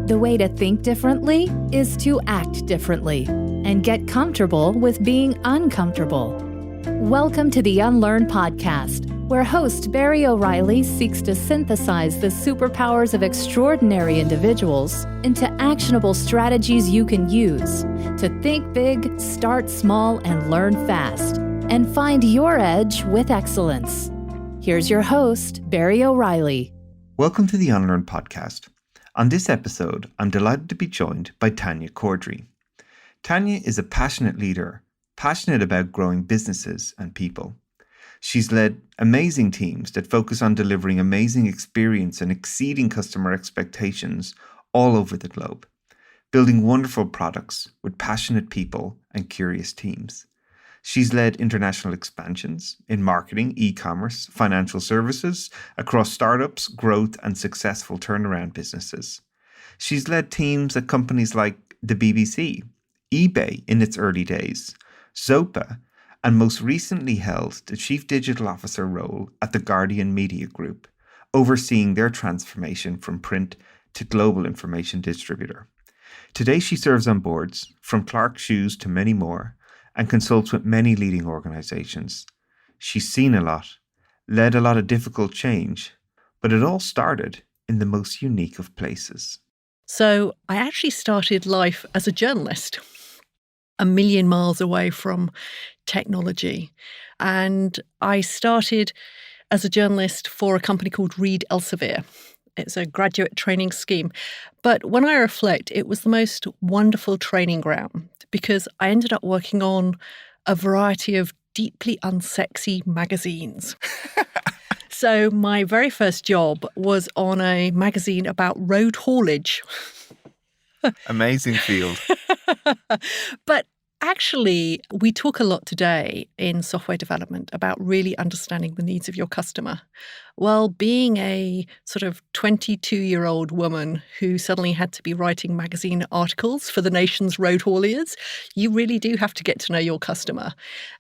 The way to think differently is to act differently and get comfortable with being uncomfortable. Welcome to the Unlearn Podcast, where host Barry O'Reilly seeks to synthesize the superpowers of extraordinary individuals into actionable strategies you can use to think big, start small, and learn fast, and find your edge with excellence. Here's your host, Barry O'Reilly. Welcome to the Unlearn Podcast. On this episode, I'm delighted to be joined by Tanya Cordrey. Tanya is a passionate leader, passionate about growing businesses and people. She's led amazing teams that focus on delivering amazing experience and exceeding customer expectations all over the globe, building wonderful products with passionate people and curious teams. She's led international expansions in marketing, e-commerce, financial services, across startups, growth, and successful turnaround businesses. She's led teams at companies like the BBC, eBay in its early days, Zopa, and most recently held the Chief Digital Officer role at the Guardian Media Group, overseeing their transformation from print to global information distributor. Today she serves on boards, from Clark Shoes to many more, and consults with many leading organizations. She's seen a lot, led a lot of difficult change, but it all started in the most unique of places. So I actually started life as a journalist, a million miles away from technology. And I started as a journalist for a company called Reed Elsevier. It's a graduate training scheme. But when I reflect, it was the most wonderful training ground because I ended up working on a variety of deeply unsexy magazines. So my very first job was on a magazine about road haulage. Amazing field. But actually, we talk a lot today in software development about really understanding the needs of your customer. Well, being a sort of 22-year-old woman who suddenly had to be writing magazine articles for the nation's road hauliers, you really do have to get to know your customer.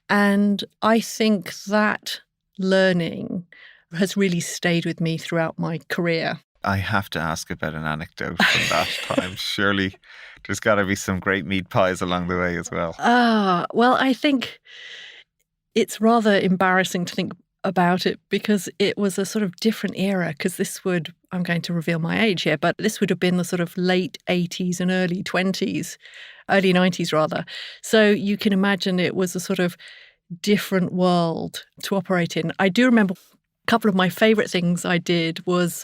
And I think that learning has really stayed with me throughout my career. I have to ask about an anecdote from that time. Surely there's got to be some great meat pies along the way as well. Well, I think it's rather embarrassing to think about it because it was a sort of different era because I'm going to reveal my age here, but this would have been the sort of late 80s and early 90s rather. So you can imagine it was a sort of different world to operate in. I do remember a couple of my favourite things I did was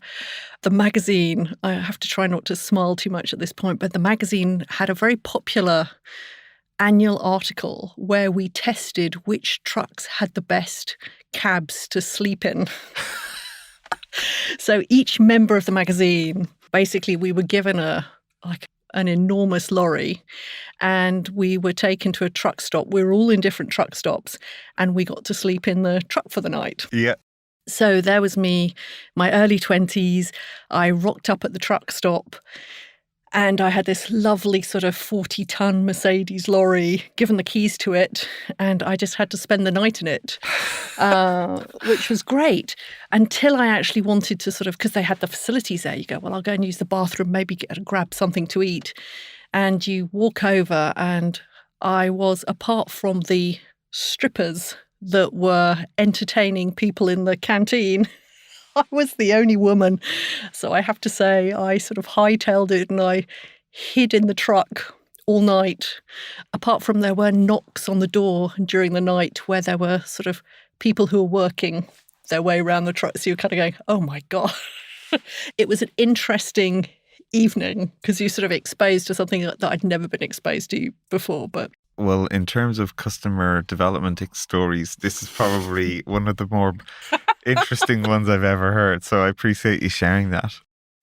the magazine. I have to try not to smile too much at this point, but the magazine had a very popular annual article where we tested which trucks had the best cabs to sleep in. So each member of the magazine, basically we were given an enormous lorry and we were taken to a truck stop. We were all in different truck stops and we got to sleep in the truck for the night. Yeah. So there was me, my early 20s. I rocked up at the truck stop and I had this lovely sort of 40-ton Mercedes lorry, given the keys to it, and I just had to spend the night in it, which was great, until I actually wanted to because they had the facilities there. You go, well, I'll go and use the bathroom, maybe grab something to eat. And you walk over and I was, apart from the strippers that were entertaining people in the canteen, I was the only woman. So I have to say I sort of hightailed it and I hid in the truck all night. Apart from there were knocks on the door during the night where there were sort of people who were working their way around the truck. So you're kind of going, oh my God. It was an interesting evening because you're sort of exposed to something that I'd never been exposed to before. Well, in terms of customer development stories, this is probably one of the more interesting ones I've ever heard. So I appreciate you sharing that.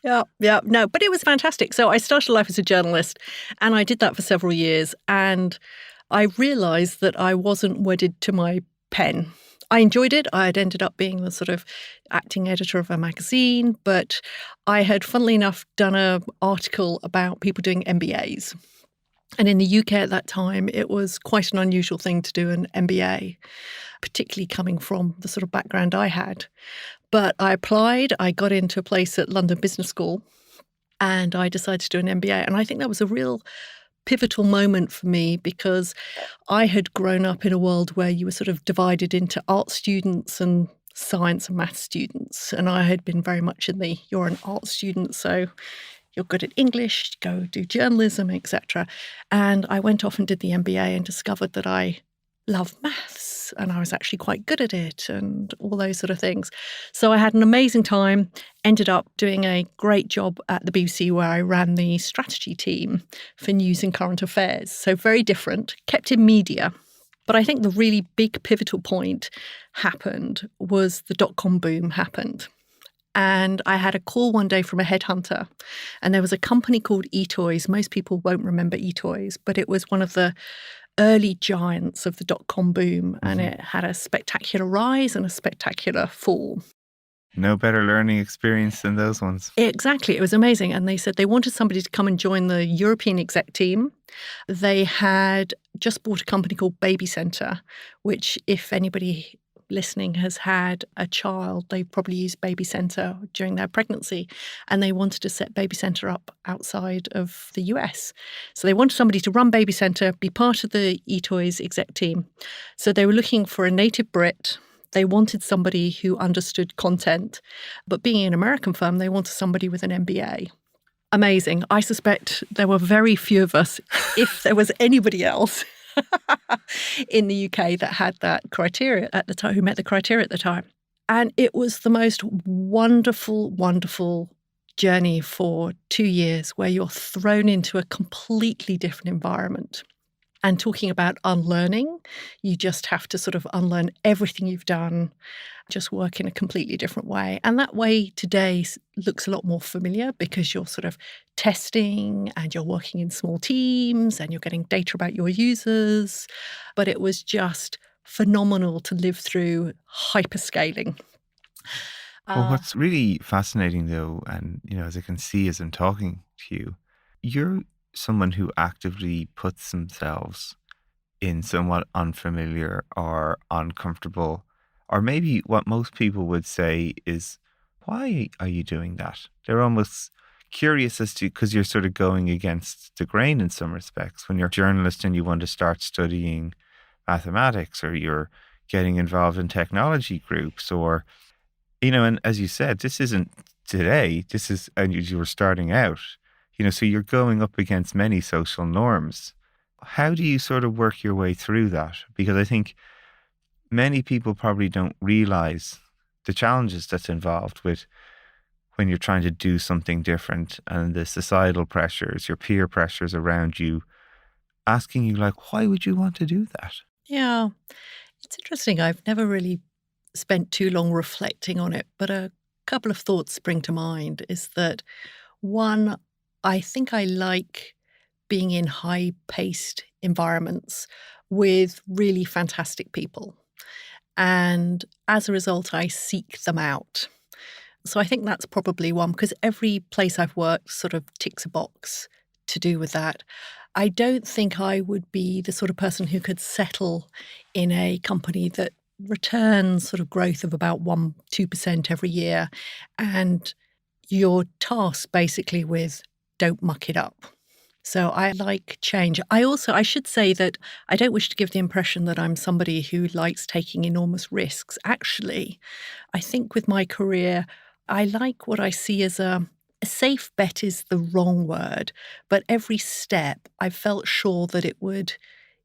Yeah. No, but it was fantastic. So I started life as a journalist and I did that for several years. And I realised that I wasn't wedded to my pen. I enjoyed it. I had ended up being the sort of acting editor of a magazine, but I had, funnily enough, done an article about people doing MBAs. And in the UK at that time, it was quite an unusual thing to do an MBA, particularly coming from the sort of background I had. But I applied, I got into a place at London Business School, and I decided to do an MBA. And I think that was a real pivotal moment for me because I had grown up in a world where you were sort of divided into art students and science and maths students. And I had been very much in the, you're an art student, so you're good at English, go do journalism, etc. And I went off and did the MBA and discovered that I love maths and I was actually quite good at it and all those sort of things. So I had an amazing time, ended up doing a great job at the BBC where I ran the strategy team for news and current affairs. So very different, kept in media. But I think the really big pivotal point happened was the dot-com boom happened. And I had a call one day from a headhunter, and there was a company called eToys. Most people won't remember eToys, but it was one of the early giants of the dot-com boom, and it had a spectacular rise and a spectacular fall. No better learning experience than those ones. Exactly. It was amazing. And they said they wanted somebody to come and join the European exec team. They had just bought a company called BabyCenter, which if anybody listening has had a child, they probably used BabyCenter during their pregnancy, and they wanted to set BabyCenter up outside of the US. So they wanted somebody to run BabyCenter, be part of the eToys exec team. So they were looking for a native Brit. They wanted somebody who understood content, but being an American firm, they wanted somebody with an MBA. Amazing. I suspect there were very few of us, if there was anybody else in the UK that had that criteria at the time, who met the criteria at the time. And it was the most wonderful, wonderful journey for 2 years where you're thrown into a completely different environment. And talking about unlearning, you just have to sort of unlearn everything you've done, just work in a completely different way. And that way today looks a lot more familiar because you're sort of testing and you're working in small teams and you're getting data about your users. But it was just phenomenal to live through hyperscaling. Well, what's really fascinating though, and as I can see as I'm talking to you, you're someone who actively puts themselves in somewhat unfamiliar or uncomfortable, or maybe what most people would say is, why are you doing that? They're almost curious as to, because you're sort of going against the grain in some respects. When you're a journalist and you want to start studying mathematics, or you're getting involved in technology groups, or, and as you said, this isn't today, this is, and you were starting out. So you're going up against many social norms. How do you sort of work your way through that? Because I think many people probably don't realize the challenges that's involved with when you're trying to do something different, and the societal pressures, your peer pressures around you, asking you like, why would you want to do that? Yeah, it's interesting. I've never really spent too long reflecting on it, but a couple of thoughts spring to mind is that, one, I think I like being in high-paced environments with really fantastic people. And as a result, I seek them out. So I think that's probably one, because every place I've worked sort of ticks a box to do with that. I don't think I would be the sort of person who could settle in a company that returns sort of growth of about 1-2% every year, and you're tasked basically with don't muck it up. So I like change. I should say that I don't wish to give the impression that I'm somebody who likes taking enormous risks. Actually, I think with my career, I like what I see as a safe bet is the wrong word, but every step I felt sure that it would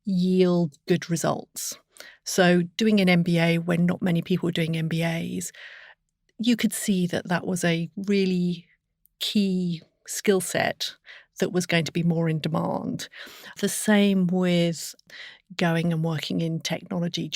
yield good results. So doing an MBA when not many people were doing MBAs, you could see that that was a really key skill set that was going to be more in demand. The same with going and working in technology,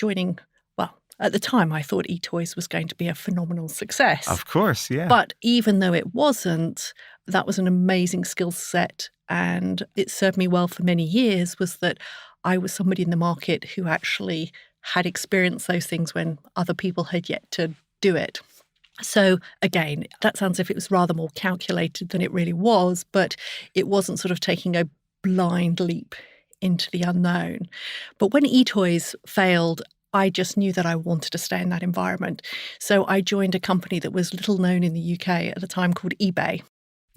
at the time I thought eToys was going to be a phenomenal success. Of course, yeah. But even though it wasn't, that was an amazing skill set, and it served me well for many years, was that I was somebody in the market who actually had experienced those things when other people had yet to do it. So again, that sounds as if it was rather more calculated than it really was, but it wasn't sort of taking a blind leap into the unknown. But when eToys failed, I just knew that I wanted to stay in that environment. So I joined a company that was little known in the UK at the time called eBay.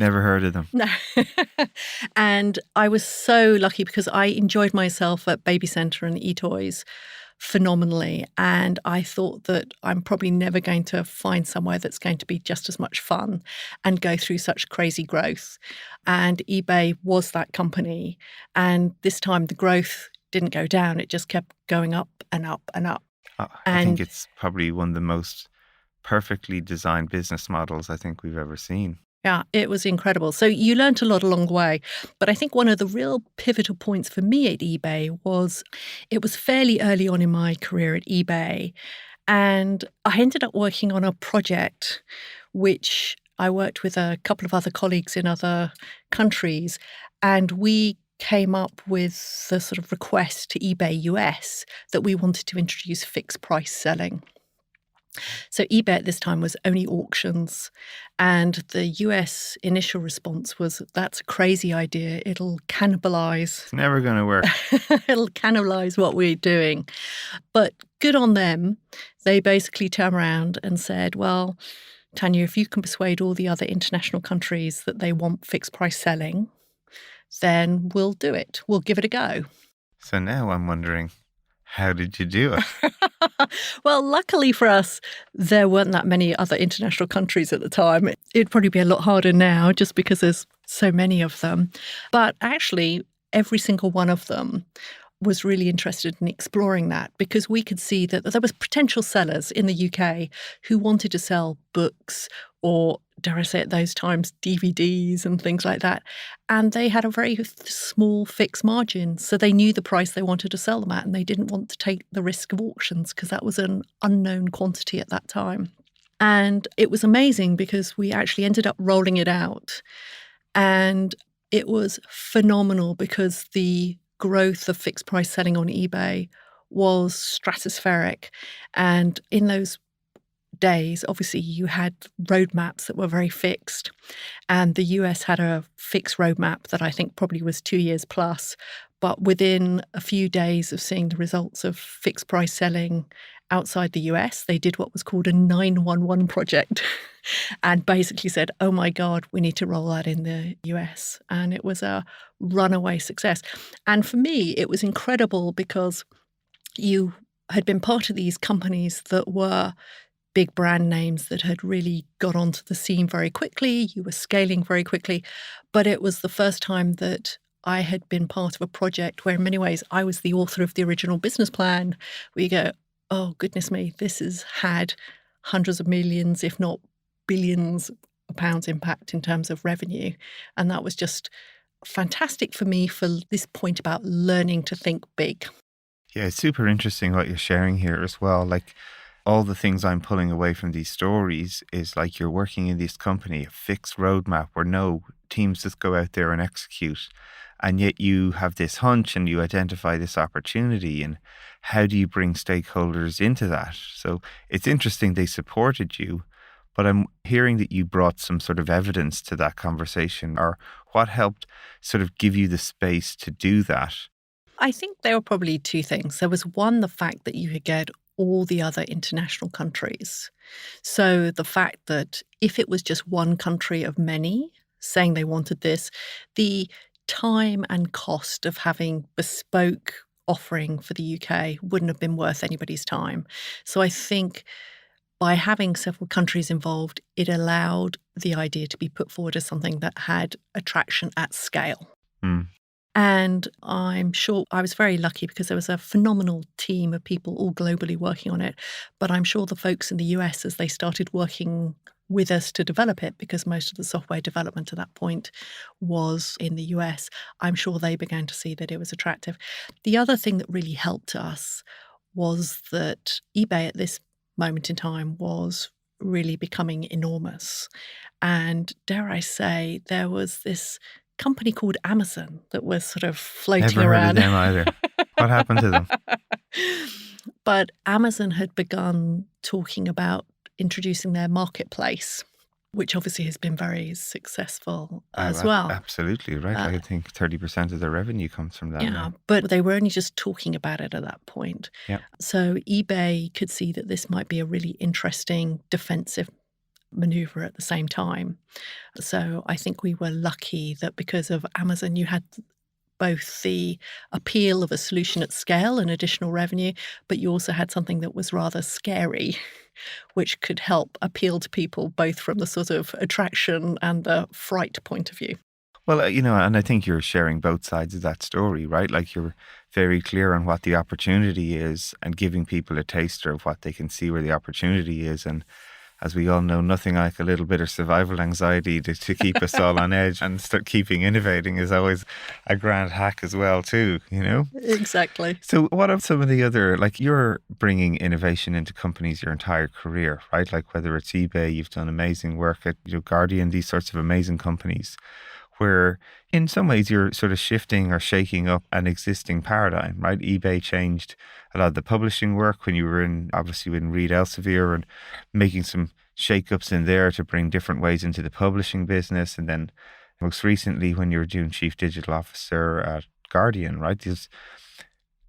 Never heard of them. No. And I was so lucky because I enjoyed myself at BabyCenter and eToys phenomenally. And I thought that I'm probably never going to find somewhere that's going to be just as much fun and go through such crazy growth. And eBay was that company. And this time the growth didn't go down. It just kept going up and up and up. I think it's probably one of the most perfectly designed business models I think we've ever seen. Yeah, it was incredible. So you learned a lot along the way. But I think one of the real pivotal points for me at eBay was it was fairly early on in my career at eBay. And I ended up working on a project which I worked with a couple of other colleagues in other countries. And we came up with the sort of request to eBay US that we wanted to introduce fixed price selling. So eBay at this time was only auctions, and the US initial response was, that's a crazy idea. It'll cannibalize. It's never going to work. It'll cannibalize what we're doing. But good on them. They basically turned around and said, well, Tanya, if you can persuade all the other international countries that they want fixed price selling, then we'll do it. We'll give it a go. So now I'm wondering, how did you do it? Well, luckily for us, there weren't that many other international countries at the time. It'd probably be a lot harder now just because there's so many of them. But actually, every single one of them was really interested in exploring that because we could see that there was potential sellers in the UK who wanted to sell books or, dare I say at those times, DVDs and things like that. And they had a very small fixed margin. So they knew the price they wanted to sell them at and they didn't want to take the risk of auctions because that was an unknown quantity at that time. And it was amazing because we actually ended up rolling it out. And it was phenomenal because the growth of fixed price selling on eBay was stratospheric. And in those days, obviously, you had roadmaps that were very fixed. And the US had a fixed roadmap that I think probably was 2 years plus. But within a few days of seeing the results of fixed price selling outside the US, they did what was called a 911 project and basically said, oh my God, we need to roll that in the US. And it was a runaway success. And for me, it was incredible because you had been part of these companies that were big brand names that had really got onto the scene very quickly. You were scaling very quickly. But it was the first time that I had been part of a project where in many ways I was the author of the original business plan. Where you go, oh, goodness me, this has had hundreds of millions, if not billions of pounds impact in terms of revenue. And that was just fantastic for me for this point about learning to think big. Yeah, it's super interesting what you're sharing here as well. Like all the things I'm pulling away from these stories is like you're working in this company, a fixed roadmap where no teams just go out there and execute. And yet you have this hunch and you identify this opportunity. And how do you bring stakeholders into that? So it's interesting they supported you, but I'm hearing that you brought some sort of evidence to that conversation, or what helped sort of give you the space to do that? I think there were probably two things. There was one, the fact that you could get all the other international countries. So the fact that if it was just one country of many saying they wanted this, the time and cost of having bespoke offering for the UK wouldn't have been worth anybody's time. So I think by having several countries involved, it allowed the idea to be put forward as something that had attraction at scale. Mm. And I'm sure I was very lucky because there was a phenomenal team of people all globally working on it. But I'm sure the folks in the US, as they started working with us to develop it, because most of the software development at that point was in the US, I'm sure they began to see that it was attractive. The other thing that really helped us was that eBay at this moment in time was really becoming enormous. And dare I say, there was this company called Amazon that was sort of floating Never around. Never heard of them either. What happened to them? But Amazon had begun talking about introducing their marketplace, which obviously has been very successful as well. Absolutely, right. I think 30% of their revenue comes from that. Yeah, now. but they were only just talking about it at that point. Yeah. So eBay could see that this might be a really interesting defensive maneuver at the same time. So I think we were lucky that because of Amazon, you had both the appeal of a solution at scale and additional revenue, but you also had something that was rather scary, which could help appeal to people both from the sort of attraction and the fright point of view. Well, and I think you're sharing both sides of that story, right? Like you're very clear on what the opportunity is and giving people a taster of what they can see where the opportunity is. And as we all know, nothing like a little bit of survival anxiety to keep us all on edge and start keeping innovating is always a grand hack as well too, Exactly. So what are some of the other, like you're bringing innovation into companies your entire career, right? Like whether it's eBay, you've done amazing work at Guardian, these sorts of amazing companies where in some ways you're sort of shifting or shaking up an existing paradigm, right? eBay changed a lot of the publishing work when you were obviously in Reed Elsevier and making some shake-ups in there to bring different ways into the publishing business. And then most recently when you were doing Chief Digital Officer at Guardian, right? These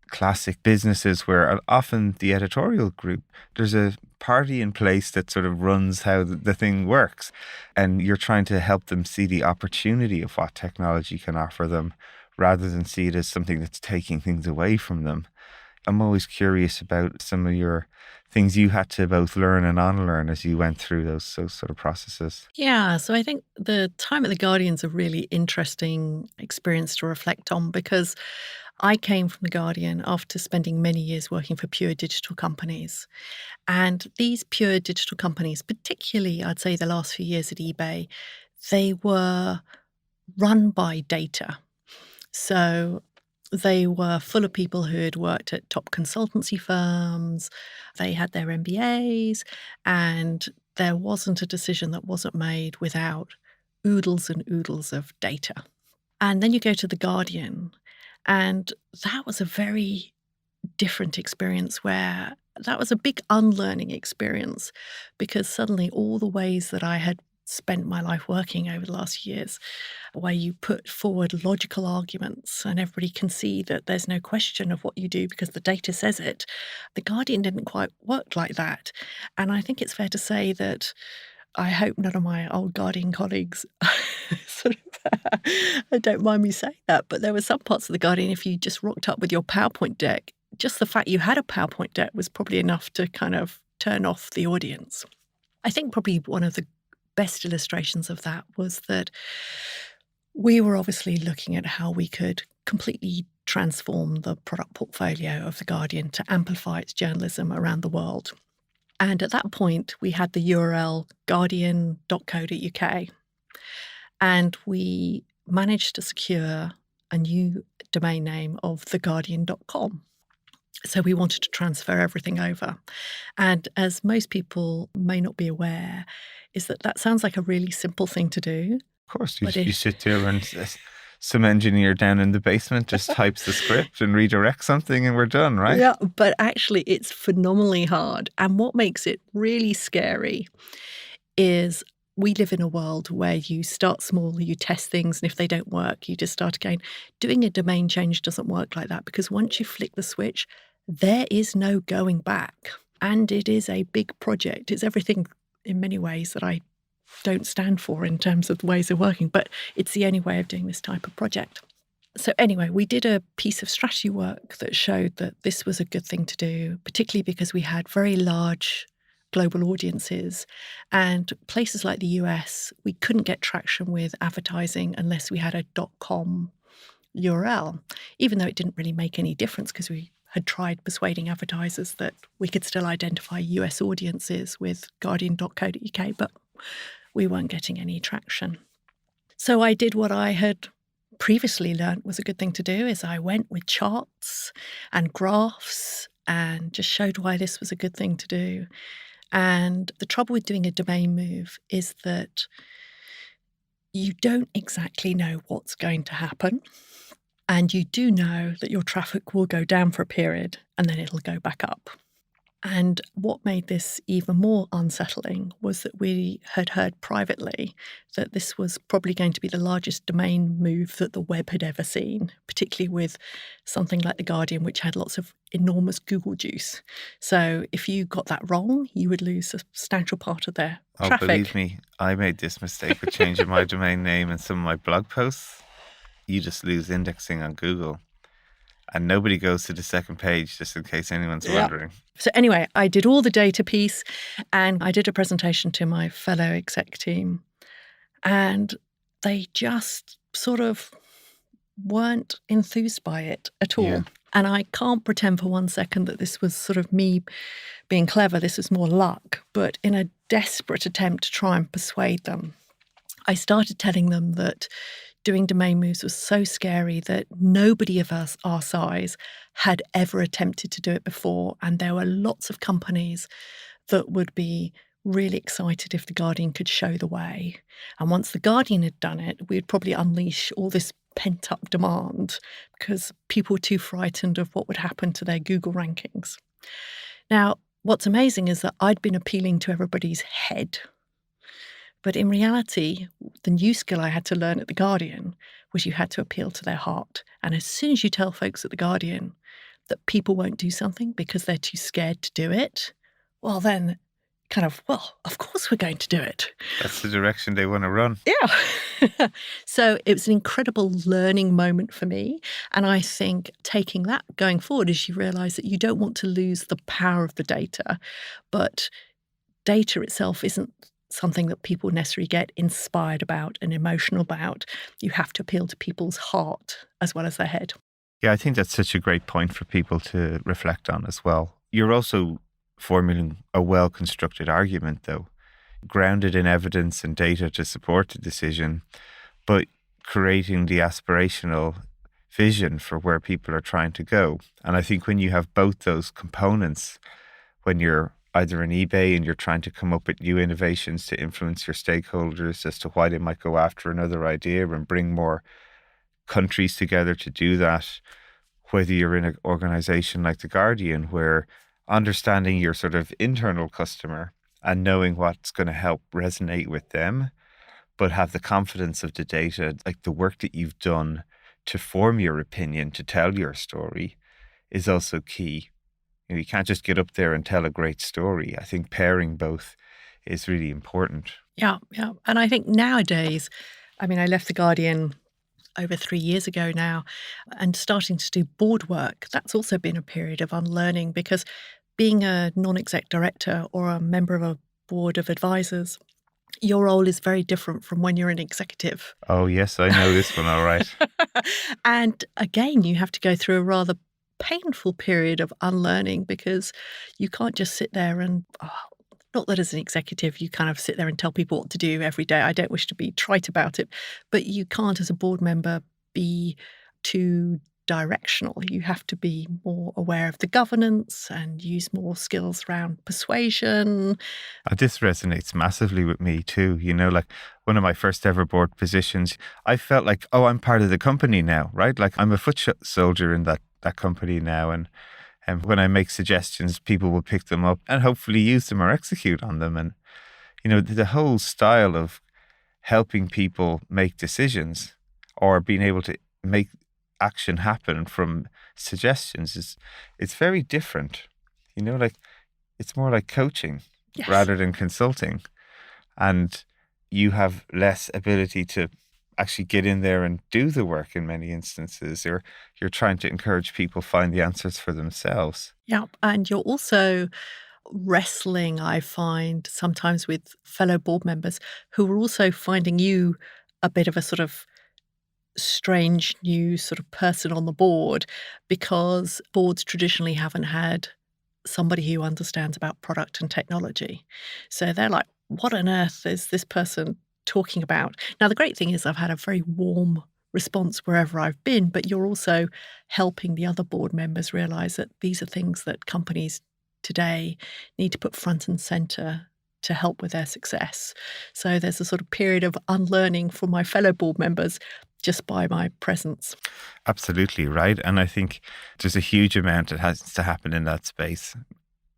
classic businesses where often the editorial group, there's a party in place that sort of runs how the thing works. And you're trying to help them see the opportunity of what technology can offer them rather than see it as something that's taking things away from them. I'm always curious about some of your things you had to both learn and unlearn as you went through those sort of processes. Yeah, so I think the time at The Guardian's a really interesting experience to reflect on because I came from The Guardian after spending many years working for pure digital companies. And these pure digital companies, particularly I'd say the last few years at eBay, they were run by data. So they were full of people who had worked at top consultancy firms. They had their MBAs, and there wasn't a decision that wasn't made without oodles and oodles of data. And then you go to The Guardian, and that was a very different experience where that was a big unlearning experience because suddenly all the ways that I had spent my life working over the last years, where you put forward logical arguments and everybody can see that there's no question of what you do because the data says it. The Guardian didn't quite work like that. And I think it's fair to say that I hope none of my old Guardian colleagues sort of don't mind me saying that, but there were some parts of The Guardian, if you just rocked up with your PowerPoint deck, just the fact you had a PowerPoint deck was probably enough to kind of turn off the audience. I think probably one of the best illustrations of that was that we were obviously looking at how we could completely transform the product portfolio of The Guardian to amplify its journalism around the world. And at that point, we had the URL guardian.co.uk. And we managed to secure a new domain name of theguardian.com. So we wanted to transfer everything over. And as most people may not be aware, is that sounds like a really simple thing to do. Of course, you sit there and some engineer down in the basement just types the script and redirects something and we're done, right? Yeah, but actually it's phenomenally hard. And what makes it really scary is we live in a world where you start small, you test things, and if they don't work, you just start again. Doing a domain change doesn't work like that because once you flick the switch, there is no going back. And it is a big project. It's everything in many ways that I don't stand for in terms of ways of working, but it's the only way of doing this type of project. So anyway, we did a piece of strategy work that showed that this was a good thing to do, particularly because we had very large global audiences and places like the US, we couldn't get traction with advertising unless we had a .com URL, even though it didn't really make any difference because we had tried persuading advertisers that we could still identify US audiences with guardian.co.uk, but we weren't getting any traction. So I did what I had previously learned was a good thing to do, is I went with charts and graphs and just showed why this was a good thing to do. And the trouble with doing a domain move is that you don't exactly know what's going to happen. And you do know that your traffic will go down for a period and then it'll go back up. And what made this even more unsettling was that we had heard privately that this was probably going to be the largest domain move that the web had ever seen, particularly with something like The Guardian, which had lots of enormous Google juice. So if you got that wrong, you would lose a substantial part of their traffic. Oh, believe me, I made this mistake with changing my domain name in some of my blog posts. You just lose indexing on Google. And nobody goes to the second page, just in case anyone's wondering. So anyway, I did all the data piece and I did a presentation to my fellow exec team. And they just sort of weren't enthused by it at all. Yeah. And I can't pretend for one second that this was sort of me being clever. This was more luck. But in a desperate attempt to try and persuade them, I started telling them that doing domain moves was so scary that nobody of us our size had ever attempted to do it before. And there were lots of companies that would be really excited if The Guardian could show the way. And once The Guardian had done it, we'd probably unleash all this pent-up demand because people were too frightened of what would happen to their Google rankings. Now, what's amazing is that I'd been appealing to everybody's head. But in reality, the new skill I had to learn at The Guardian was you had to appeal to their heart. And as soon as you tell folks at The Guardian that people won't do something because they're too scared to do it, well, then of course we're going to do it. That's the direction they want to run. Yeah. So it was an incredible learning moment for me. And I think taking that going forward is you realise that you don't want to lose the power of the data, but data itself isn't something that people necessarily get inspired about and emotional about. You have to appeal to people's heart as well as their head. Yeah, I think that's such a great point for people to reflect on as well. You're also formulating a well-constructed argument, though, grounded in evidence and data to support the decision, but creating the aspirational vision for where people are trying to go. And I think when you have both those components, when you're either in eBay and you're trying to come up with new innovations to influence your stakeholders as to why they might go after another idea and bring more countries together to do that, whether you're in an organization like The Guardian, where understanding your sort of internal customer and knowing what's going to help resonate with them, but have the confidence of the data, like the work that you've done to form your opinion, to tell your story, is also key. You can't just get up there and tell a great story. I think pairing both is really important. Yeah. And I think nowadays, I left The Guardian over 3 years ago now, and starting to do board work, that's also been a period of unlearning, because being a non-exec director or a member of a board of advisors, your role is very different from when you're an executive. Oh, yes, I know this one all right. And again, you have to go through a rather painful period of unlearning, because you can't just sit there and, not that as an executive you kind of sit there and tell people what to do every day. I don't wish to be trite about it, but you can't as a board member be too directional. You have to be more aware of the governance and use more skills around persuasion. This resonates massively with me too. Like one of my first ever board positions, I felt like, I'm part of the company now, right? Like I'm a foot soldier in that company now. And when I make suggestions, people will pick them up and hopefully use them or execute on them. And, the whole style of helping people make decisions or being able to make action happen from suggestions it's very different. Like it's more like coaching rather than consulting. And you have less ability to actually get in there and do the work in many instances, or you're trying to encourage people find the answers for themselves. Yeah, and you're also wrestling, I find, sometimes with fellow board members who are also finding you a bit of a sort of strange new sort of person on the board, because boards traditionally haven't had somebody who understands about product and technology. So they're like, what on earth is this person talking about? Now, the great thing is I've had a very warm response wherever I've been, but you're also helping the other board members realize that these are things that companies today need to put front and center to help with their success. So there's a sort of period of unlearning for my fellow board members just by my presence. Absolutely right. And I think there's a huge amount that has to happen in that space.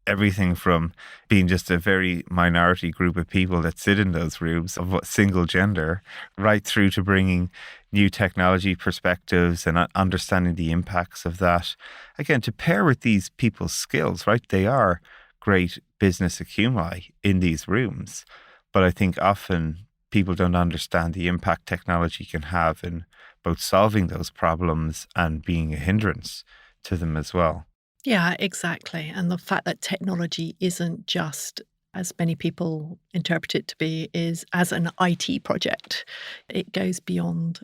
everything from being just a very minority group of people that sit in those rooms of single gender, right through to bringing new technology perspectives and understanding the impacts of that. Again, to pair with these people's skills, right? They are great business accumuli in these rooms. But I think often people don't understand the impact technology can have in both solving those problems and being a hindrance to them as well. Yeah, exactly. And the fact that technology isn't just, as many people interpret it to be, is as an IT project. It goes beyond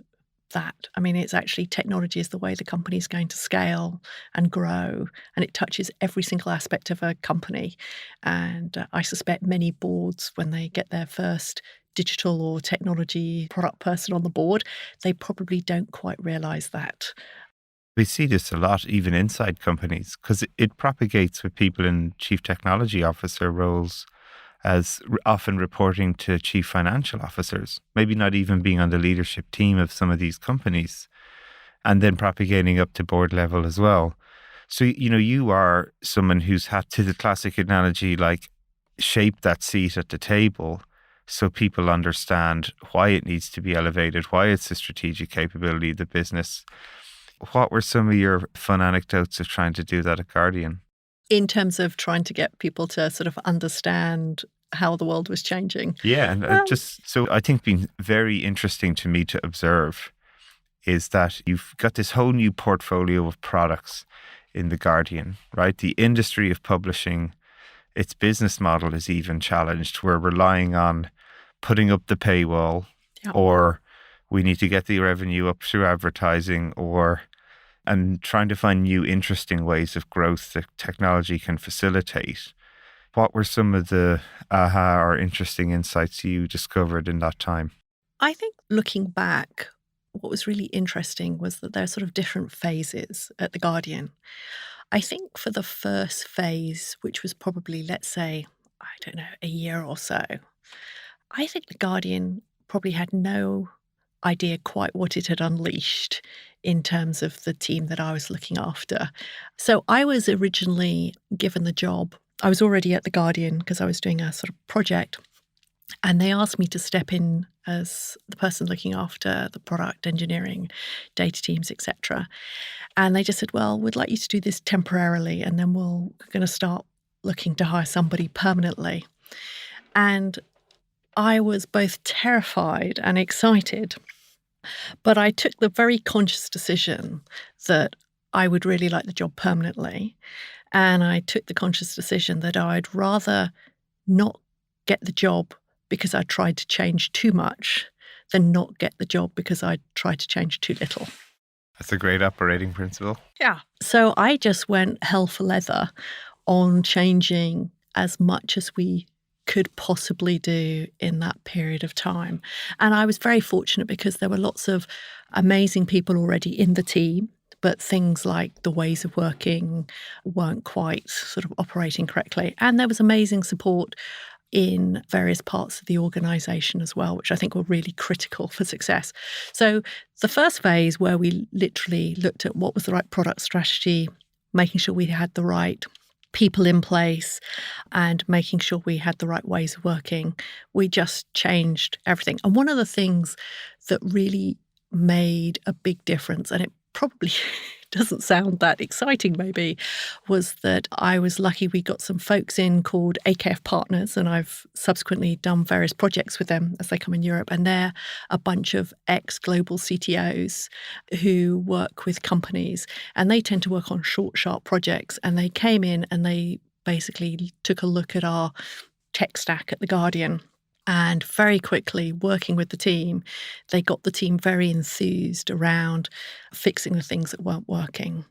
that. I mean, it's actually technology is the way the company is going to scale and grow, and it touches every single aspect of a company. And I suspect many boards, when they get their first digital or technology product person on the board, they probably don't quite realize that. We see this a lot, even inside companies, because it propagates with people in chief technology officer roles as often reporting to chief financial officers, maybe not even being on the leadership team of some of these companies, and then propagating up to board level as well. So, you are someone who's had, to the classic analogy, like shape that seat at the table so people understand why it needs to be elevated, why it's a strategic capability of the business. What were some of your fun anecdotes of trying to do that at Guardian? In terms of trying to get people to sort of understand how the world was changing. Yeah, and so I think been very interesting to me to observe is that you've got this whole new portfolio of products in the Guardian, right? The industry of publishing, its business model is even challenged. We're relying on putting up the paywall, or we need to get the revenue up through advertising, and trying to find new interesting ways of growth that technology can facilitate. What were some of the aha or interesting insights you discovered in that time? I think looking back, what was really interesting was that there are sort of different phases at The Guardian. I think for the first phase, which was probably, let's say, I don't know, a year or so, I think The Guardian probably had no idea quite what it had unleashed in terms of the team that I was looking after. So I was originally given the job. I was already at The Guardian because I was doing a sort of project, and they asked me to step in as the person looking after the product, engineering, data teams, etc. And they just said, well, we'd like you to do this temporarily, and then we're going to start looking to hire somebody permanently. And I was both terrified and excited, but I took the very conscious decision that I would really like the job permanently. And I took the conscious decision that I'd rather not get the job because I tried to change too much than not get the job because I tried to change too little. That's a great operating principle. Yeah. So I just went hell for leather on changing as much as we could possibly do in that period of time. And I was very fortunate because there were lots of amazing people already in the team, but things like the ways of working weren't quite sort of operating correctly. And there was amazing support in various parts of the organisation as well, which I think were really critical for success. So the first phase, where we literally looked at what was the right product strategy, making sure we had the right people in place and making sure we had the right ways of working, we just changed everything. And one of the things that really made a big difference, and it probably doesn't sound that exciting maybe, was that I was lucky we got some folks in called AKF Partners, and I've subsequently done various projects with them as they come in Europe, and they're a bunch of ex-global CTOs who work with companies, and they tend to work on short, sharp projects, and they came in and they basically took a look at our tech stack at The Guardian. And very quickly, working with the team, they got the team very enthused around fixing the things that weren't working.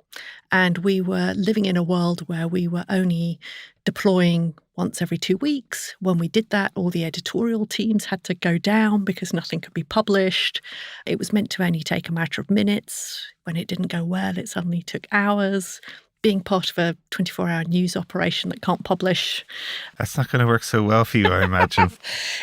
And we were living in a world where we were only deploying once every 2 weeks. When we did that, all the editorial teams had to go down because nothing could be published. It was meant to only take a matter of minutes. When it didn't go well, it suddenly took hours. Being part of a 24-hour news operation that can't publish. That's not going to work so well for you, I imagine.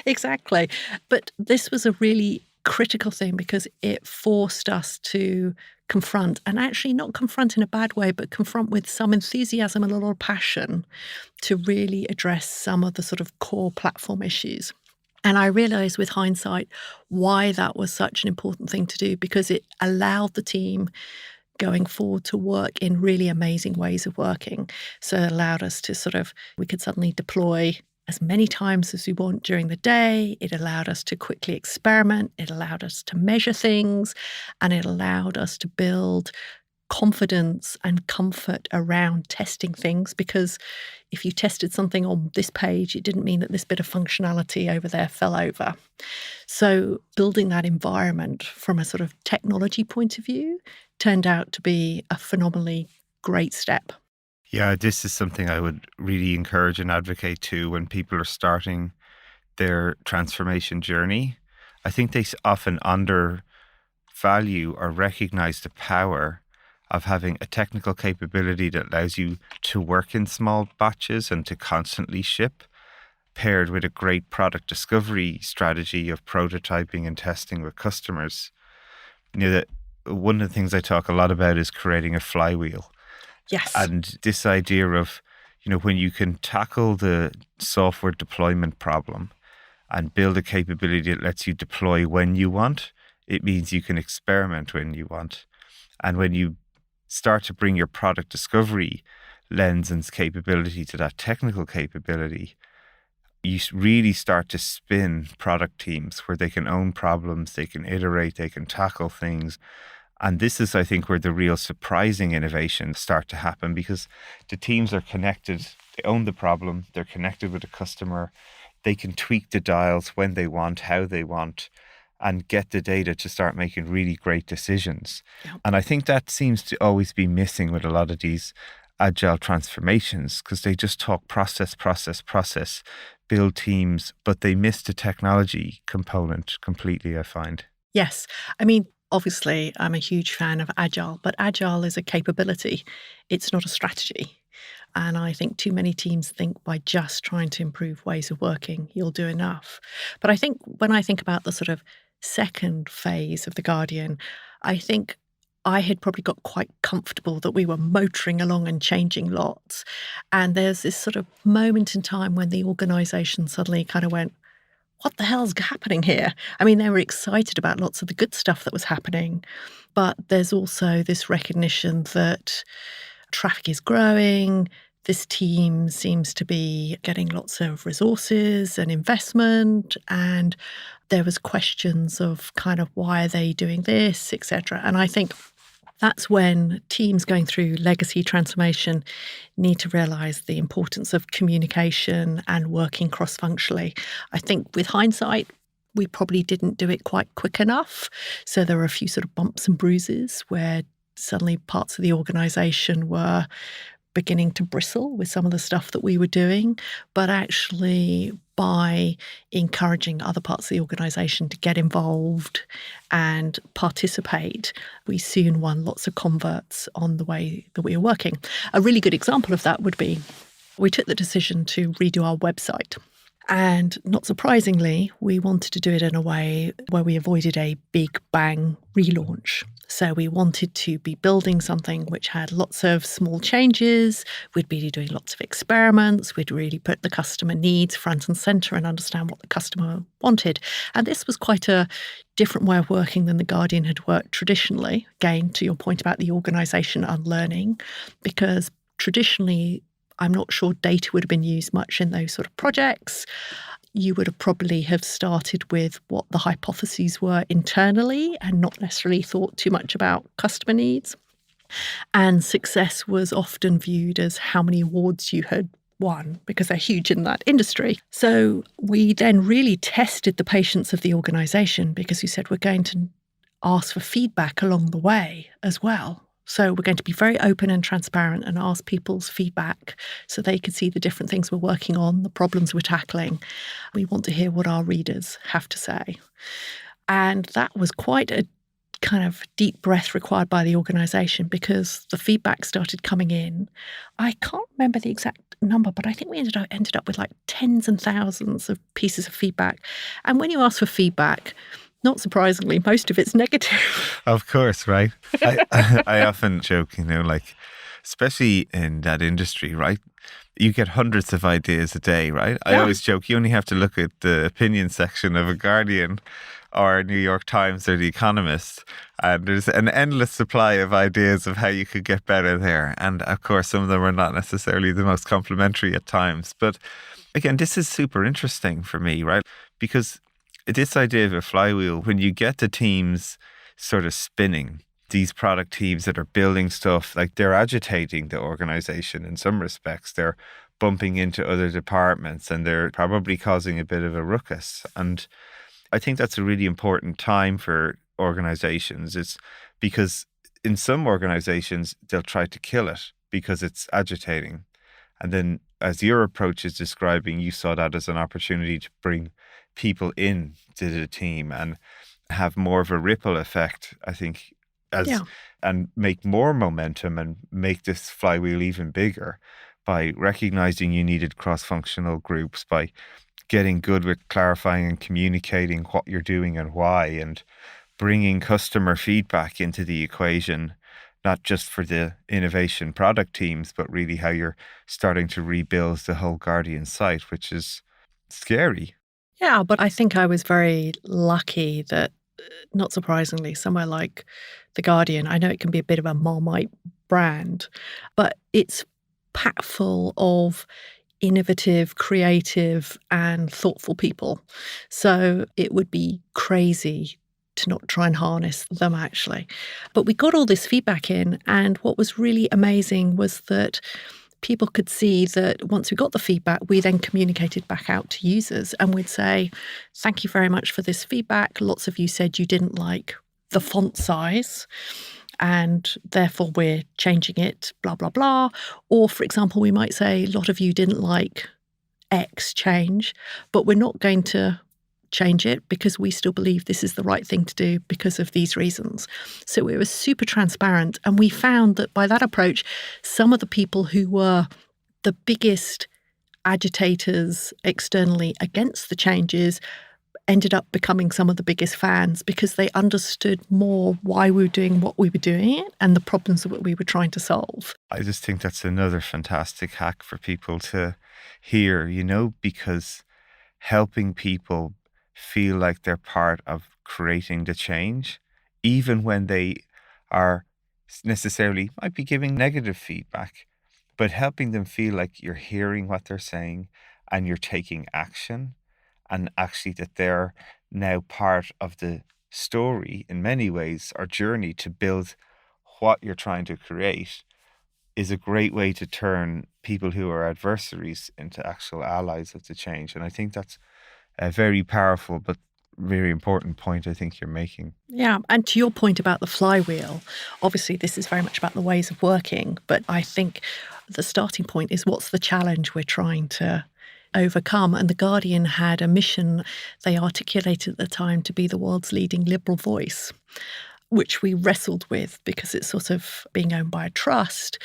Exactly. But this was a really critical thing because it forced us to confront, and actually not confront in a bad way, but confront with some enthusiasm and a lot of passion to really address some of the sort of core platform issues. And I realised with hindsight why that was such an important thing to do, because it allowed the team going forward to work in really amazing ways of working. So it allowed us to we could suddenly deploy as many times as we want during the day. It allowed us to quickly experiment. It allowed us to measure things, and it allowed us to build confidence and comfort around testing things, because if you tested something on this page, it didn't mean that this bit of functionality over there fell over. So building that environment from a sort of technology point of view turned out to be a phenomenally great step. Yeah, this is something I would really encourage and advocate to when people are starting their transformation journey. I think they often undervalue or recognize the power of having a technical capability that allows you to work in small batches and to constantly ship, paired with a great product discovery strategy of prototyping and testing with customers. That one of the things I talk a lot about is creating a flywheel. Yes. And this idea of, when you can tackle the software deployment problem and build a capability that lets you deploy when you want, it means you can experiment when you want. And when you start to bring your product discovery lens and capability to that technical capability, you really start to spin product teams where they can own problems, they can iterate, they can tackle things. And this is, I think, where the real surprising innovations start to happen, because the teams are connected. They own the problem. They're connected with the customer. They can tweak the dials when they want, how they want, and get the data to start making really great decisions. Yep. And I think that seems to always be missing with a lot of these agile transformations, because they just talk process, build teams, but they miss the technology component completely, I find. Yes. I mean, obviously, I'm a huge fan of Agile, but Agile is a capability. It's not a strategy. And I think too many teams think by just trying to improve ways of working, you'll do enough. But I think when I think about the sort of second phase of The Guardian, I think I had probably got quite comfortable that we were motoring along and changing lots. And there's this sort of moment in time when the organisation suddenly kind of went, what the hell's happening here? I mean, they were excited about lots of the good stuff that was happening, but there's also this recognition that traffic is growing. This team seems to be getting lots of resources and investment, and there was questions of kind of why are they doing this, etc. And I think that's when teams going through legacy transformation need to realise the importance of communication and working cross-functionally. I think with hindsight, we probably didn't do it quite quick enough. So there were a few sort of bumps and bruises where suddenly parts of the organisation were beginning to bristle with some of the stuff that we were doing. But actually, by encouraging other parts of the organisation to get involved and participate, we soon won lots of converts on the way that we were working. A really good example of that would be we took the decision to redo our website. And not surprisingly, we wanted to do it in a way where we avoided a big bang relaunch. So we wanted to be building something which had lots of small changes. We'd be doing lots of experiments. We'd really put the customer needs front and centre and understand what the customer wanted. And this was quite a different way of working than The Guardian had worked traditionally. Again, to your point about the organisation unlearning, because traditionally, I'm not sure data would have been used much in those sort of projects. You would have probably have started with what the hypotheses were internally and not necessarily thought too much about customer needs. And success was often viewed as how many awards you had won, because they're huge in that industry. So we then really tested the patience of the organisation, because we said we're going to ask for feedback along the way as well. So we're going to be very open and transparent and ask people's feedback so they can see the different things we're working on, the problems we're tackling. We want to hear what our readers have to say. And that was quite a kind of deep breath required by the organisation, because the feedback started coming in. I can't remember the exact number, but I think we ended up with like tens and thousands of pieces of feedback. And when you ask for feedback, Not surprisingly, most of it's negative. Of course, right? I often joke, like, especially in that industry, right? You get hundreds of ideas a day, right? I always joke, you only have to look at the opinion section of a Guardian or New York Times or The Economist, and there's an endless supply of ideas of how you could get better there. And of course, some of them are not necessarily the most complimentary at times. But again, this is super interesting for me, right? Because this idea of a flywheel, when you get the teams sort of spinning, these product teams that are building stuff, like they're agitating the organization in some respects. They're bumping into other departments and they're probably causing a bit of a ruckus. And I think that's a really important time for organizations. It's because in some organizations, they'll try to kill it because it's agitating. And then as your approach is describing, you saw that as an opportunity to bring people in to the team and have more of a ripple effect, I think, and make more momentum and make this flywheel even bigger by recognizing you needed cross-functional groups, by getting good with clarifying and communicating what you're doing and why, and bringing customer feedback into the equation, not just for the innovation product teams, but really how you're starting to rebuild the whole Guardian site, which is scary. Yeah, but I think I was very lucky that, not surprisingly, somewhere like The Guardian, I know it can be a bit of a Marmite brand, but it's packed full of innovative, creative, and thoughtful people. So it would be crazy to not try and harness them, actually. But we got all this feedback in, and what was really amazing was that people could see that once we got the feedback, we then communicated back out to users and we'd say, thank you very much for this feedback. Lots of you said you didn't like the font size and therefore we're changing it, blah, blah, blah. Or, for example, we might say a lot of you didn't like X change, but we're not going to change it because we still believe this is the right thing to do because of these reasons. So we were super transparent. And we found that by that approach, some of the people who were the biggest agitators externally against the changes ended up becoming some of the biggest fans because they understood more why we were doing what we were doing and the problems that we were trying to solve. I just think that's another fantastic hack for people to hear, because helping people feel like they're part of creating the change, even when they are necessarily might be giving negative feedback, but helping them feel like you're hearing what they're saying and you're taking action, and actually that they're now part of the story in many ways, our journey to build what you're trying to create, is a great way to turn people who are adversaries into actual allies of the change. And I think that's a very powerful but very important point I think you're making. Yeah, and to your point about the flywheel, obviously this is very much about the ways of working, but I think the starting point is what's the challenge we're trying to overcome. And The Guardian had a mission they articulated at the time to be the world's leading liberal voice, which we wrestled with because it's sort of being owned by a trust.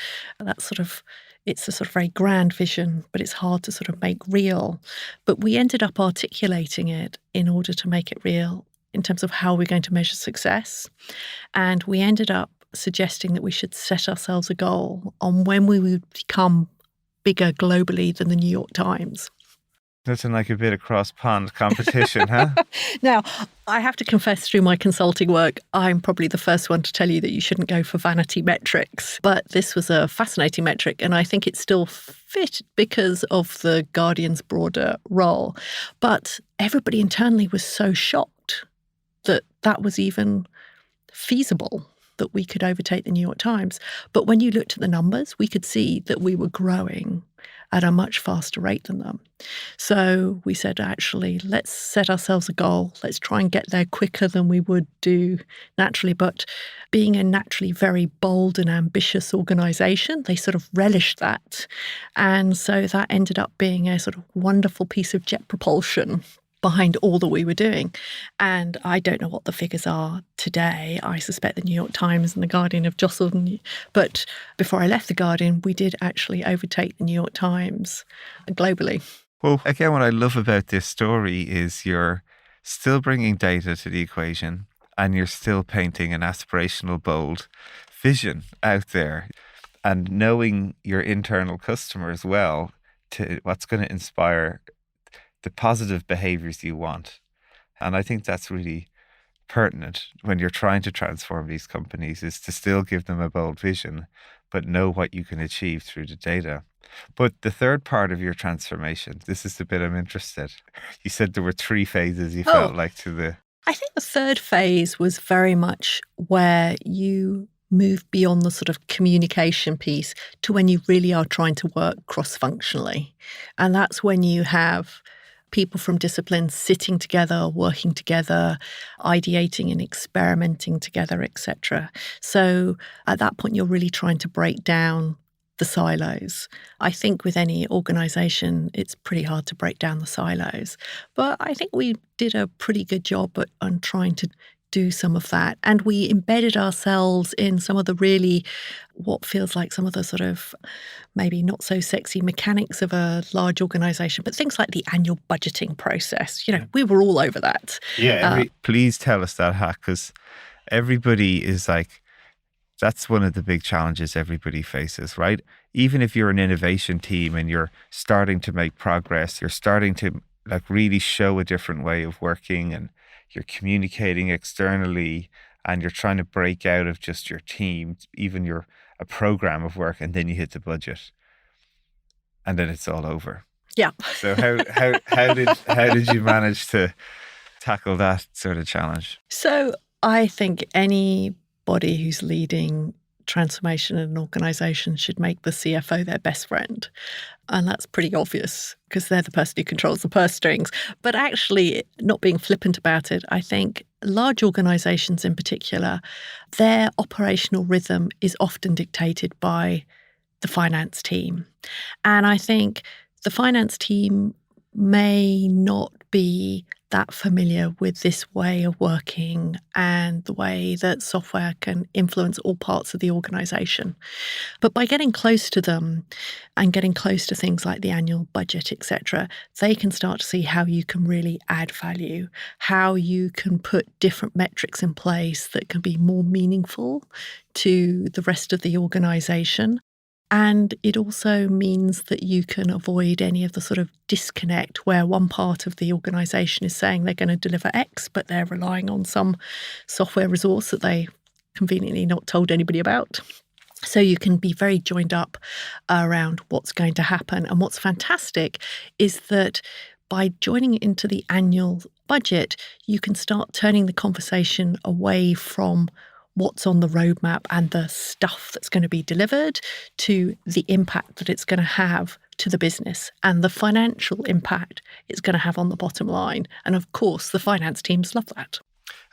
It's a sort of very grand vision, but it's hard to sort of make real. But we ended up articulating it in order to make it real in terms of how we're going to measure success. And we ended up suggesting that we should set ourselves a goal on when we would become bigger globally than the New York Times. That's like a bit of cross-pond competition, huh? Now, I have to confess, through my consulting work, I'm probably the first one to tell you that you shouldn't go for vanity metrics. But this was a fascinating metric, and I think it still fit because of the Guardian's broader role. But everybody internally was so shocked that that was even feasible, that we could overtake the New York Times. But when you looked at the numbers, we could see that we were growing at a much faster rate than them. So we said, actually, let's set ourselves a goal. Let's try and get there quicker than we would do naturally. But being a naturally very bold and ambitious organisation, they sort of relished that. And so that ended up being a sort of wonderful piece of jet propulsion behind all that we were doing. And I don't know what the figures are today. I suspect the New York Times and the Guardian have jostled. But before I left the Guardian, we did actually overtake the New York Times globally. Well, again, what I love about this story is your still bringing data to the equation, and you're still painting an aspirational, bold vision out there, and knowing your internal customers well to what's going to inspire the positive behaviors you want. And I think that's really pertinent when you're trying to transform these companies, is to still give them a bold vision, but know what you can achieve through the data. But the third part of your transformation, this is the bit I'm interested. You said there were 3 phases you felt like to the... I think the third phase was very much where you move beyond the sort of communication piece to when you really are trying to work cross-functionally. And that's when you have people from disciplines sitting together, working together, ideating and experimenting together, etc. So at that point, you're really trying to break down the silos. I think with any organisation, it's pretty hard to break down the silos. But I think we did a pretty good job on trying to do some of that. And we embedded ourselves in some of the really, what feels like some of the sort of maybe not so sexy mechanics of a large organisation, but things like the annual budgeting process. We were all over that. Yeah. Please tell us that hack, because everybody is like, that's one of the big challenges everybody faces, right? Even if you're an innovation team and you're starting to make progress, you're starting to really show a different way of working, and you're communicating externally, and you're trying to break out of just your team, even a program of work, and then you hit the budget, and then it's all over. Yeah. So how did you manage to tackle that sort of challenge? So I think anybody who's leading transformation in an organisation should make the CFO their best friend. And that's pretty obvious because they're the person who controls the purse strings. But actually, not being flippant about it, I think large organisations in particular, their operational rhythm is often dictated by the finance team. And I think the finance team may not be that familiar with this way of working and the way that software can influence all parts of the organisation. But by getting close to them and getting close to things like the annual budget, etc., they can start to see how you can really add value, how you can put different metrics in place that can be more meaningful to the rest of the organisation. And it also means that you can avoid any of the sort of disconnect where one part of the organisation is saying they're going to deliver X, but they're relying on some software resource that they conveniently not told anybody about. So you can be very joined up around what's going to happen. And what's fantastic is that by joining into the annual budget, you can start turning the conversation away from what's on the roadmap and the stuff that's going to be delivered to the impact that it's going to have to the business and the financial impact it's going to have on the bottom line. And of course, the finance teams love that.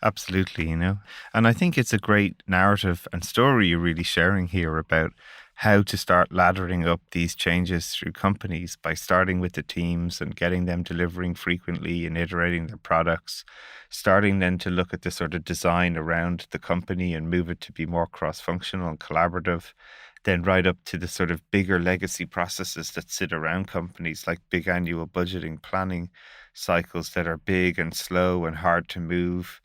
Absolutely, And I think it's a great narrative and story you're really sharing here about how to start laddering up these changes through companies by starting with the teams and getting them delivering frequently and iterating their products, starting then to look at the sort of design around the company and move it to be more cross-functional and collaborative, then right up to the sort of bigger legacy processes that sit around companies like big annual budgeting, planning cycles that are big and slow and hard to move,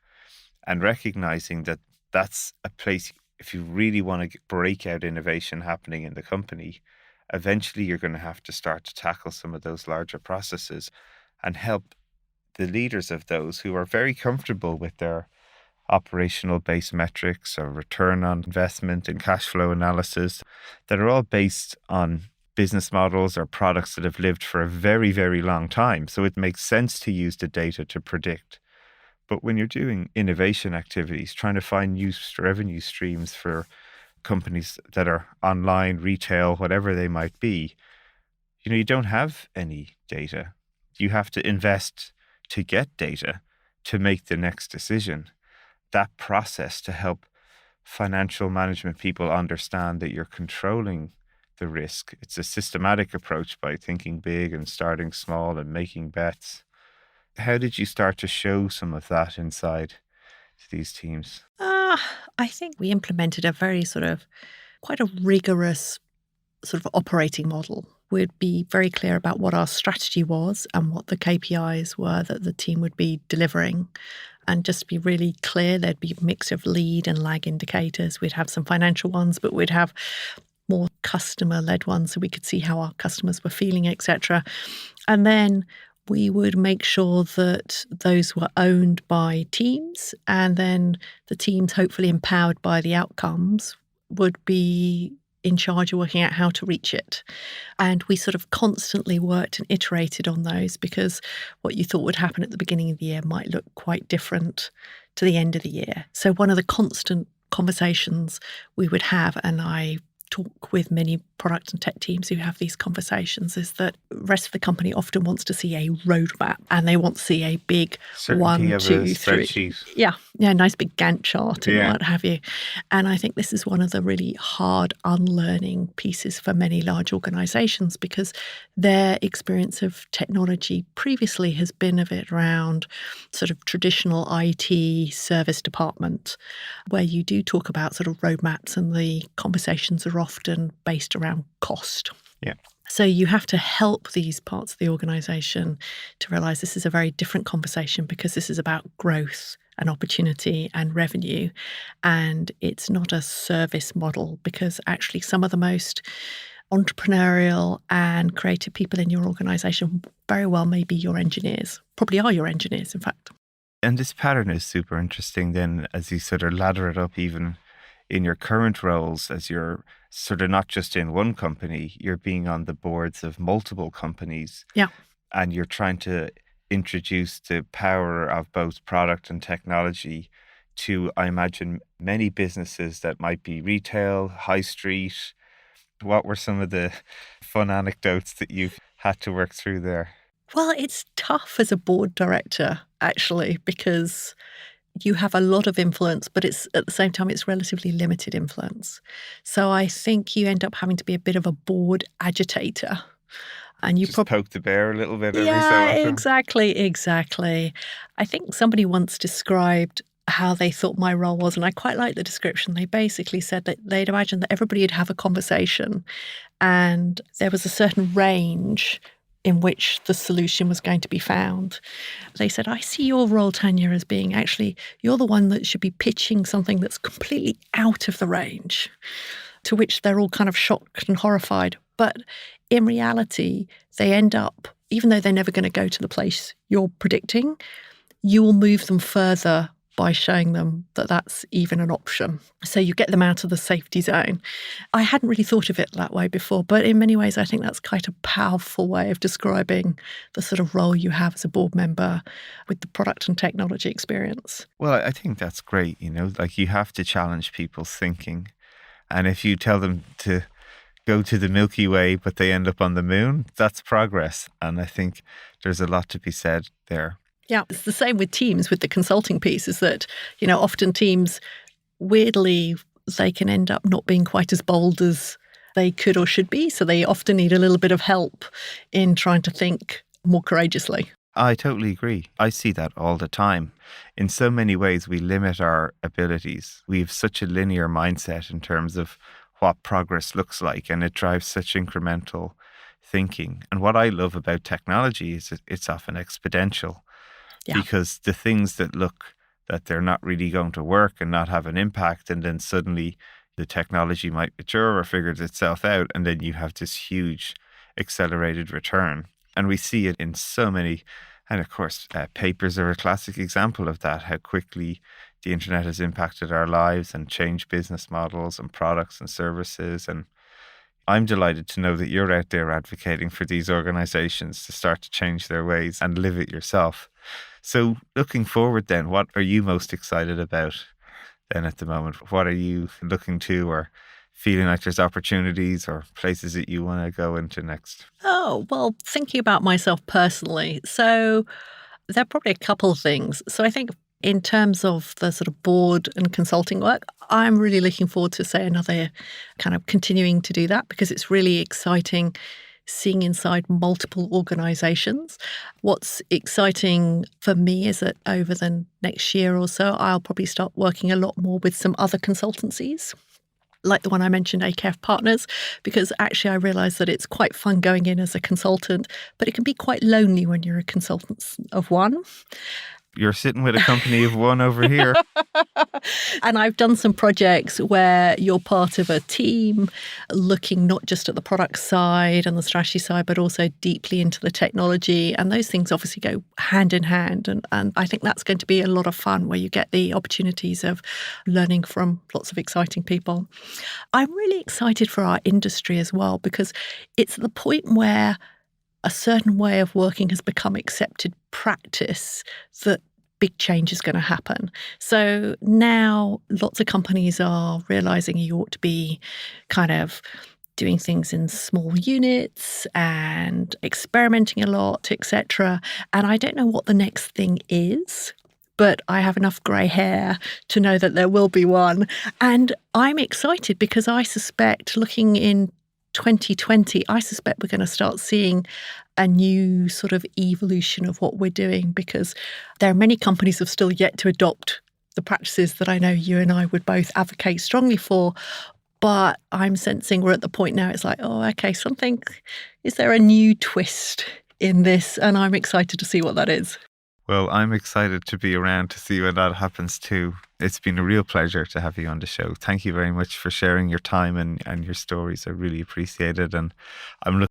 and recognizing that that's a place, if you really want to break out innovation happening in the company, eventually you're going to have to start to tackle some of those larger processes and help the leaders of those who are very comfortable with their operational based metrics or return on investment and cash flow analysis that are all based on business models or products that have lived for a very, very long time. So it makes sense to use the data to predict. But when you're doing innovation activities, trying to find new revenue streams for companies that are online, retail, whatever they might be, you don't have any data. You have to invest to get data to make the next decision. That process to help financial management people understand that you're controlling the risk. It's a systematic approach by thinking big and starting small and making bets. How did you start to show some of that inside these teams? I think we implemented a very quite a rigorous sort of operating model. we'd be very clear about what our strategy was and what the KPIs were that the team would be delivering. And just be really clear, there'd be a mix of lead and lag indicators. We'd have some financial ones, but we'd have more customer-led ones so we could see how our customers were feeling, etc. And then we would make sure that those were owned by teams, and then the teams, hopefully empowered by the outcomes, would be in charge of working out how to reach it. And we sort of constantly worked and iterated on those, because what you thought would happen at the beginning of the year might look quite different to the end of the year. So one of the constant conversations we would have, and I talk with many product and tech teams who have these conversations, is that the rest of the company often wants to see a roadmap, and they want to see a big Certainty 1, 2, 3. Yeah, nice big Gantt chart and what have you. And I think this is one of the really hard unlearning pieces for many large organizations, because their experience of technology previously has been a bit around sort of traditional IT service department, where you do talk about sort of roadmaps, and the conversations are often based around cost. Yeah. So you have to help these parts of the organization to realize this is a very different conversation, because this is about growth and opportunity and revenue. And it's not a service model, because actually some of the most entrepreneurial and creative people in your organization very well may be your engineers, probably are your engineers, in fact. And this pattern is super interesting then, as you sort of ladder it up even in your current roles, as you're sort of not just in one company, you're being on the boards of multiple companies. Yeah. And you're trying to introduce the power of both product and technology to, I imagine, many businesses that might be retail, high street. What were some of the fun anecdotes that you've had to work through there? Well, it's tough as a board director, actually, because you have a lot of influence, but it's at the same time, it's relatively limited influence. So I think you end up having to be a bit of a board agitator. And you just poke the bear a little bit every so often. Exactly. I think somebody once described how they thought my role was, and I quite like the description. They basically said that they'd imagine that everybody would have a conversation, and there was a certain range in which the solution was going to be found. They said, I see your role, Tanya, as being actually, you're the one that should be pitching something that's completely out of the range, to which they're all kind of shocked and horrified. But in reality, they end up, even though they're never going to go to the place you're predicting, you will move them further by showing them that that's even an option. So you get them out of the safety zone. I hadn't really thought of it that way before, but in many ways, I think that's quite a powerful way of describing the sort of role you have as a board member with the product and technology experience. Well, I think that's great. Like you have to challenge people's thinking. And if you tell them to go to the Milky Way, but they end up on the moon, that's progress. And I think there's a lot to be said there. Yeah, it's the same with teams, with the consulting piece, is that, often teams, weirdly, they can end up not being quite as bold as they could or should be. So they often need a little bit of help in trying to think more courageously. I totally agree. I see that all the time. In so many ways, we limit our abilities. We have such a linear mindset in terms of what progress looks like, and it drives such incremental thinking. And what I love about technology is it's often exponential. Yeah. Because the things that look that they're not really going to work and not have an impact, and then suddenly the technology might mature or figures itself out, and then you have this huge accelerated return. And we see it in so many, and of course, papers are a classic example of that, how quickly the internet has impacted our lives and changed business models and products and services. And I'm delighted to know that you're out there advocating for these organizations to start to change their ways and live it yourself. So looking forward then, what are you most excited about then at the moment? What are you looking to or feeling like there's opportunities or places that you want to go into next? Oh, well, thinking about myself personally. So there are probably a couple of things. So I think in terms of the sort of board and consulting work, I'm really looking forward to, say, another kind of continuing to do that, because it's really exciting seeing inside multiple organizations. What's exciting for me is that over the next year or so, I'll probably start working a lot more with some other consultancies. like the one I mentioned, AKF Partners, because actually I realised that it's quite fun going in as a consultant, but it can be quite lonely when you're a consultant of one. You're sitting with a company of one over here. And I've done some projects where you're part of a team looking not just at the product side and the strategy side, but also deeply into the technology. And those things obviously go hand in hand. And I think that's going to be a lot of fun where you get the opportunities of learning from lots of exciting people. I'm really excited for our industry as well, because it's at the point where a certain way of working has become accepted practice that big change is going to happen. So now lots of companies are realizing you ought to be kind of doing things in small units and experimenting a lot, etc. And I don't know what the next thing is, but I have enough grey hair to know that there will be one. And I'm excited because I suspect, looking in 2020, I suspect we're going to start seeing a new sort of evolution of what we're doing, because there are many companies that have still yet to adopt the practices that I know you and I would both advocate strongly for. But I'm sensing we're at the point now, it's like, oh, okay, is there a new twist in this? And I'm excited to see what that is. Well, I'm excited to be around to see when that happens too. It's been a real pleasure to have you on the show. Thank you very much for sharing your time and your stories. I really appreciate it. And I'm looking